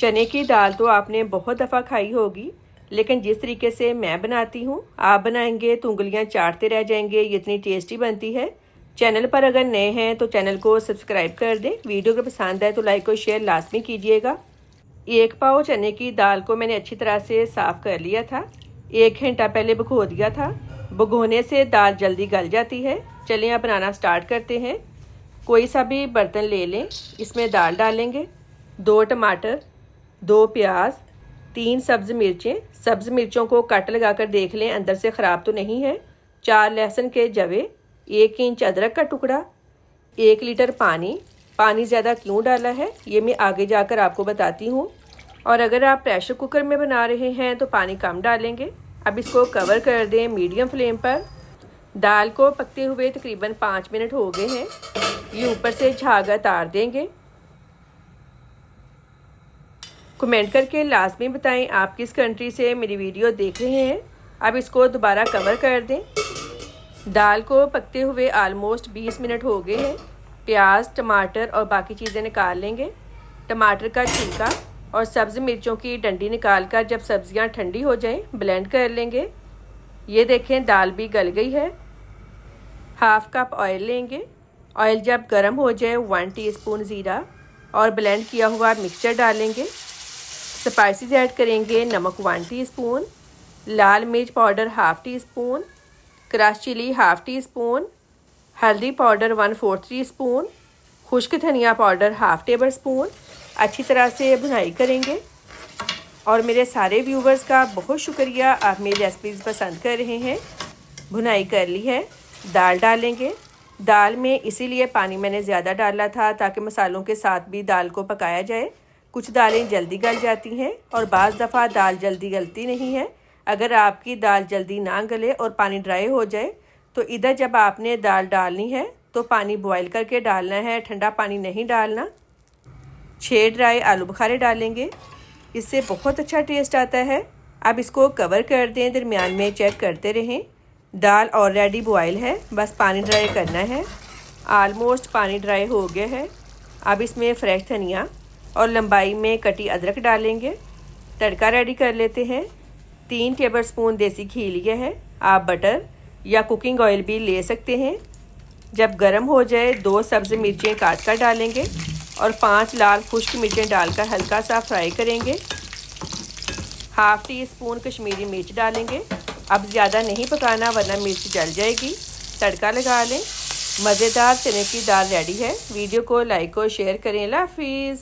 चने की दाल तो आपने बहुत दफ़ा खाई होगी, लेकिन जिस तरीके से मैं बनाती हूँ आप बनाएंगे तो उंगलियाँ चाटते रह जाएंगे। ये इतनी टेस्टी बनती है। चैनल पर अगर नए हैं तो चैनल को सब्सक्राइब कर दें। वीडियो अगर पसंद आए तो लाइक और शेयर लाजमी कीजिएगा। 1 पाव चने की दाल को मैंने अच्छी तरह से साफ़ कर लिया था। 1 घंटा पहले भिगो दिया था। भिगोने से दाल जल्दी गल जाती है। चलिए आप बनाना स्टार्ट करते हैं। कोई सा भी बर्तन ले लें, इसमें दाल डालेंगे, 2 टमाटर, 2 प्याज, 3 सब्ज़ मिर्चें। सब्ज़ मिर्चों को कट लगाकर देख लें अंदर से ख़राब तो नहीं है। 4 लहसुन के जवे, 1 इंच अदरक का टुकड़ा, 1 लीटर पानी। पानी ज़्यादा क्यों डाला है ये मैं आगे जाकर आपको बताती हूँ। और अगर आप प्रेशर कुकर में बना रहे हैं तो पानी कम डालेंगे। अब इसको कवर कर दें मीडियम फ्लेम पर। दाल को पकते हुए तकरीबन 5 मिनट हो गए हैं। ये ऊपर से झाग उतार देंगे। कमेंट करके लाजमी बताएं आप किस कंट्री से मेरी वीडियो देख रहे हैं। अब इसको दोबारा कवर कर दें। दाल को पकते हुए आलमोस्ट 20 मिनट हो गए हैं। प्याज, टमाटर और बाकी चीज़ें निकाल लेंगे। टमाटर का छिलका और सब्ज़ मिर्चों की डंडी निकाल कर जब सब्ज़ियां ठंडी हो जाएं ब्लेंड कर लेंगे। ये देखें दाल भी गल गई है। 1/2 कप ऑयल लेंगे। ऑयल जब गर्म हो जाए 1 टीस्पून ज़ीरा और ब्लेंड किया हुआ मिक्सचर डालेंगे। स्पाइसेस ऐड करेंगे। नमक 1 टीस्पून, लाल मिर्च powder 1/2 teaspoon, crush chili 1/2 teaspoon, हल्दी पाउडर 1/4 टीस्पून, खुश्क धनिया पाउडर 1/2 टेबल स्पून। अच्छी तरह से भुनाई करेंगे। और मेरे सारे व्यूवर्स का बहुत शुक्रिया, आप मेरी रेसिपीज़ पसंद कर रहे हैं। भुनाई कर ली है। दाल डालेंगे। दाल में इसीलिए पानी मैंने ज़्यादा डाला था ताकि मसालों के साथ भी दाल को पकाया जाए। कुछ दालें जल्दी गल जाती हैं और बाज़ दफ़ा दाल जल्दी गलती नहीं है। अगर आपकी दाल जल्दी ना गले और पानी ड्राई हो जाए तो इधर जब आपने दाल डालनी है तो पानी बॉयल करके डालना है, ठंडा पानी नहीं डालना। 6 ड्राई आलू बुखारे डालेंगे, इससे बहुत अच्छा टेस्ट आता है। अब इसको कवर कर दें, दरमियान में चेक करते रहें। दाल ऑलरेडी बॉयल है, बस पानी ड्राई करना है। आलमोस्ट पानी ड्राई हो गया है। अब इसमें फ्रेश धनिया और लंबाई में कटी अदरक डालेंगे। तड़का रेडी कर लेते हैं। 3 टेबल स्पून देसी घी लिया है। आप बटर या कुकिंग ऑयल भी ले सकते हैं। जब गर्म हो जाए 2 सब्ज़ मिर्चें काट कर डालेंगे और 5 लाल खुश्क मिर्चें डालकर हल्का सा फ्राई करेंगे। 1/2 टीस्पून कश्मीरी मिर्च डालेंगे। अब ज़्यादा नहीं पकाना वरना मिर्च जल जाएगी। तड़का लगा लें। मज़ेदार चने की दाल रेडी है। वीडियो को लाइक और शेयर करें। अल्लाह हाफिज़।